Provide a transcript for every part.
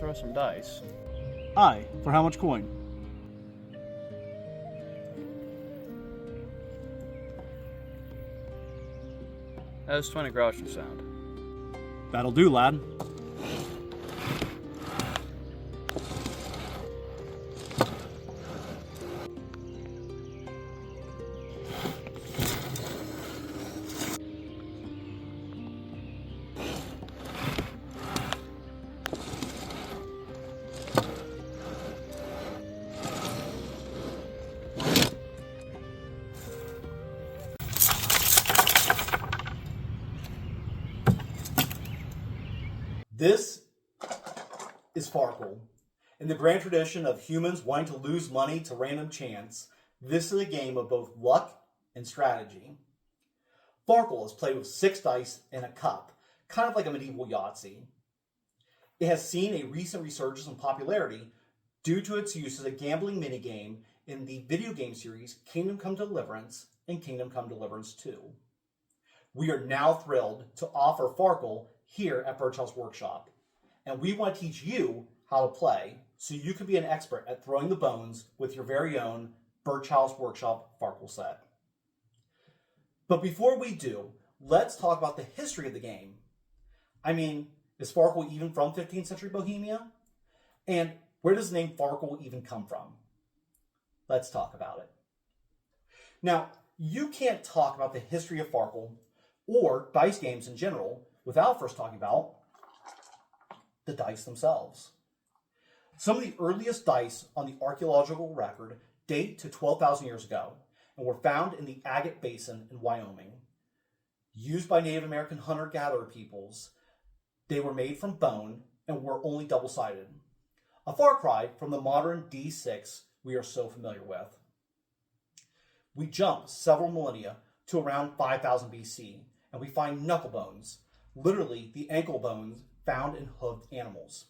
throw some dice? Aye, for how much coin? That was 20 groschen sound. That'll do, lad. This is Farkle. In the grand tradition of humans wanting to lose money to random chance, this is a game of both luck and strategy. Farkle is played with 6 dice and a cup, kind of like a medieval Yahtzee. It has seen a recent resurgence in popularity due to its use as a gambling minigame in the video game series Kingdom Come Deliverance and Kingdom Come Deliverance 2. We are now thrilled to offer Farkle here at Birchouse Workshop, and we want to teach you how to play so you can be an expert at throwing the bones with your very own Birchouse Workshop Farkle set. But before we do, let's talk about the history of the game. I mean, is Farkle even from 15th century Bohemia? And where does the name Farkle even come from? Let's talk about it. Now, you can't talk about the history of Farkle or dice games in general without first talking about the dice themselves. Some of the earliest dice on the archaeological record date to 12,000 years ago and were found in the Agate Basin in Wyoming. Used by Native American hunter-gatherer peoples, they were made from bone and were only double-sided. A far cry from the modern D6 we are so familiar with. We jump several millennia to around 5000 BC, and we find knuckle bones, literally the ankle bones found in hoofed animals.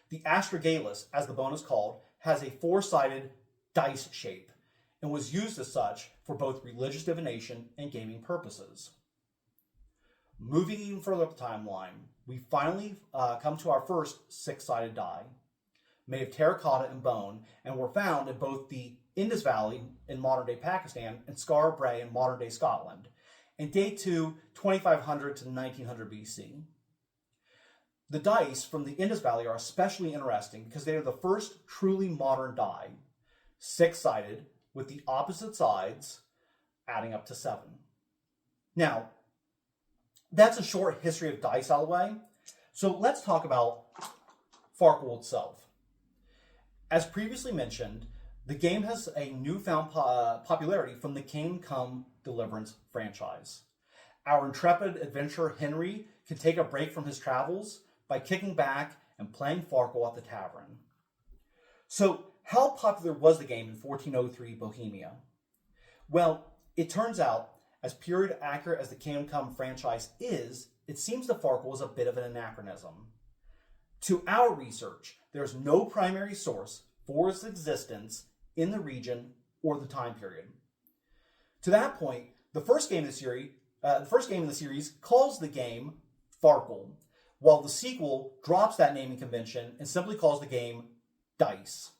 The astragalus, as the bone is called, has a 4-sided dice shape and was used as such for both religious divination and gaming purposes. Moving even further up the timeline, we finally come to our first 6-sided die, made of terracotta and bone, and were found in both the Indus Valley in modern-day Pakistan and Skara Brae in modern-day Scotland, and date to 2500 to 1900 BC. The dice from the Indus Valley are especially interesting because they are the first truly modern die, 6-sided with the opposite sides adding up to 7. Now, that's a short history of dice out of the way, so let's talk about Farkle itself. As previously mentioned, the game has a newfound popularity from the Kingdom Come Deliverance franchise. Our intrepid adventurer Henry can take a break from his travels by kicking back and playing Farkle at the tavern. So, how popular was the game in 1403 Bohemia? Well, it turns out, as period accurate as the Kingdom Come franchise is, it seems that Farkle is a bit of an anachronism. To our research, there is no primary source for its existence in the region or the time period. To that point, the first game in the series calls the game Farkle, while the sequel drops that naming convention and simply calls the game Dice.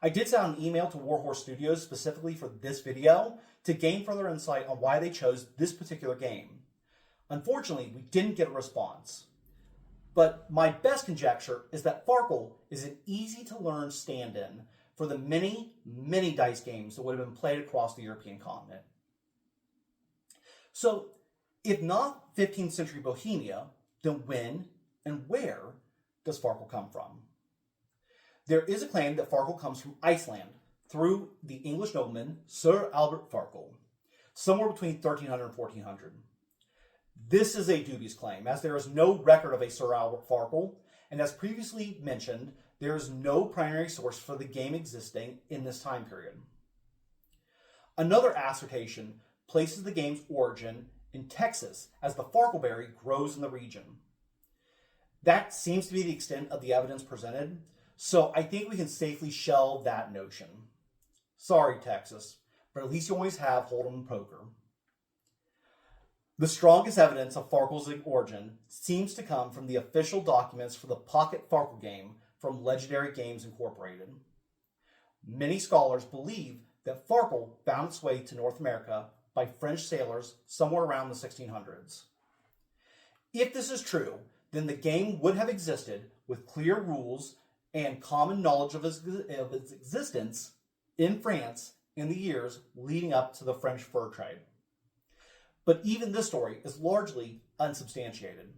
I did send an email to Warhorse Studios specifically for this video to gain further insight on why they chose this particular game. Unfortunately, we didn't get a response. But my best conjecture is that Farkle is an easy-to-learn stand-in for the many, many dice games that would have been played across the European continent. So, if not 15th century Bohemia, then when and where does Farkle come from? There is a claim that Farkle comes from Iceland through the English nobleman Sir Albert Farkle, somewhere between 1300 and 1400. This is a dubious claim, as there is no record of a Sir Albert Farkle, and as previously mentioned, there is no primary source for the game existing in this time period. Another assertion places the game's origin in Texas, as the farkleberry grows in the region. That seems to be the extent of the evidence presented, so I think we can safely shelve that notion. Sorry, Texas, but at least you always have Hold'em poker. The strongest evidence of Farkle's origin seems to come from the official documents for the Pocket Farkle game from Legendary Games Incorporated. Many scholars believe that Farkle found its way to North America by French sailors somewhere around the 1600s. If this is true, then the game would have existed with clear rules and common knowledge of its existence in France in the years leading up to the French fur trade. But even this story is largely unsubstantiated.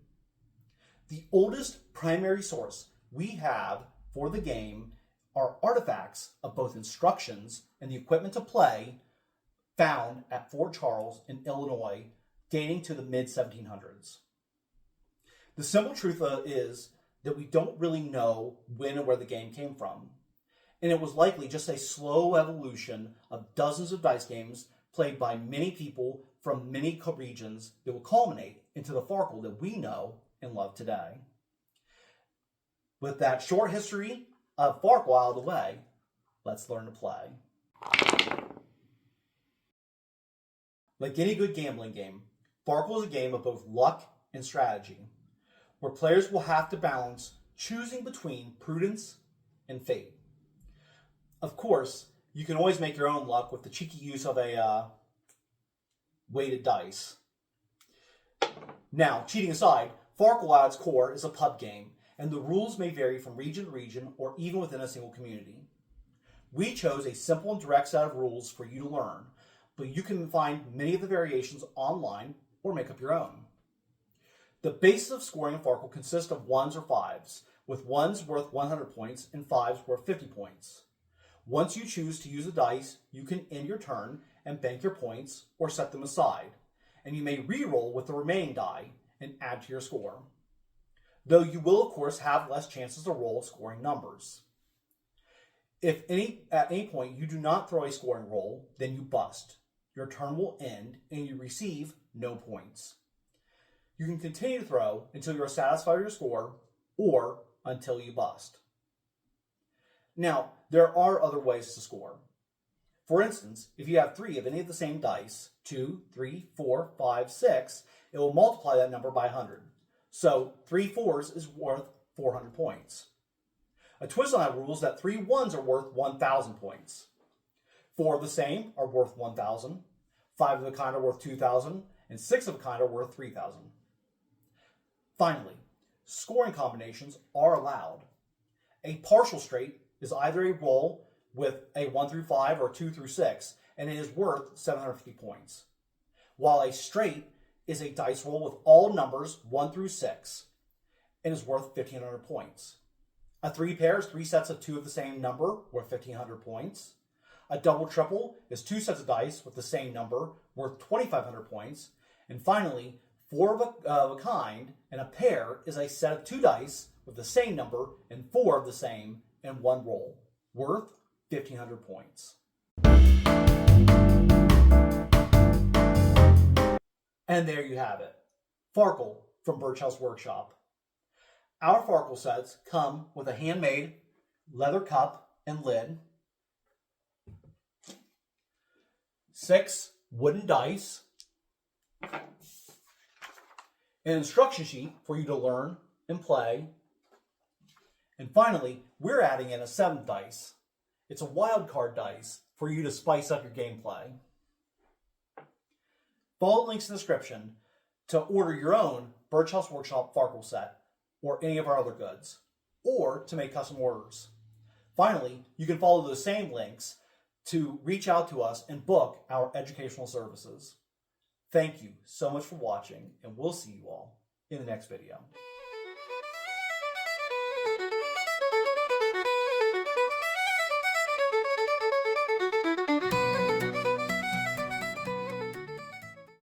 The oldest primary source we have for the game are artifacts of both instructions and the equipment to play found at Fort Charles in Illinois, dating to the mid-1700s. The simple truth is that we don't really know when and where the game came from, and it was likely just a slow evolution of dozens of dice games played by many people from many regions that will culminate into the Farkle that we know and love today. With that short history of Farkle out of the way, let's learn to play. Like any good gambling game, Farkle is a game of both luck and strategy, where players will have to balance choosing between prudence and fate. Of course, you can always make your own luck with the cheeky use of a weighted dice. Now, cheating aside, Farkle at its core is a pub game, and the rules may vary from region to region or even within a single community. We chose a simple and direct set of rules for you to learn, but you can find many of the variations online or make up your own. The basis of scoring in Farkle consists of 1s or 5s, with 1s worth 100 points and 5s worth 50 points. Once you choose to use a dice, you can end your turn and bank your points or set them aside, and you may re-roll with the remaining die and add to your score. Though you will, of course, have less chances to roll scoring numbers. If at any point you do not throw a scoring roll, then you bust. Your turn will end and you receive no points. You can continue to throw until you are satisfied with your score or until you bust. Now, there are other ways to score. For instance, if you have 3 of any of the same dice, 2, 3, 4, 5, 6, it will multiply that number by 100. So 3 4s is worth 400 points. A twist on that rule is that 3 1s are worth 1,000 points. 4 of the same are worth 1,000, 5 of the kind are worth 2,000, and 6 of a kind are worth 3,000. Finally, scoring combinations are allowed. A partial straight is either a roll with a 1 through 5 or 2 through 6, and it is worth 750 points. While a straight is a dice roll with all numbers 1 through 6, and is worth 1,500 points. A 3 pair is 3 sets of 2 of the same number, worth 1,500 points. A double triple is 2 sets of dice with the same number, worth 2,500 points. And finally, 4 of a kind and a pair is a set of 2 dice with the same number and 4 of the same in 1 roll, worth 1,500 points. And there you have it, Farkle from Birchouse Workshop. Our Farkle sets come with a handmade leather cup and lid, 6 wooden dice, an instruction sheet for you to learn and play, and finally, we're adding in a 7th dice. It's a wildcard dice for you to spice up your gameplay. Follow the links in the description to order your own Birchouse Workshop Farkle set or any of our other goods, or to make custom orders. Finally, you can follow those same links to reach out to us and book our educational services. Thank you so much for watching, and we'll see you all in the next video.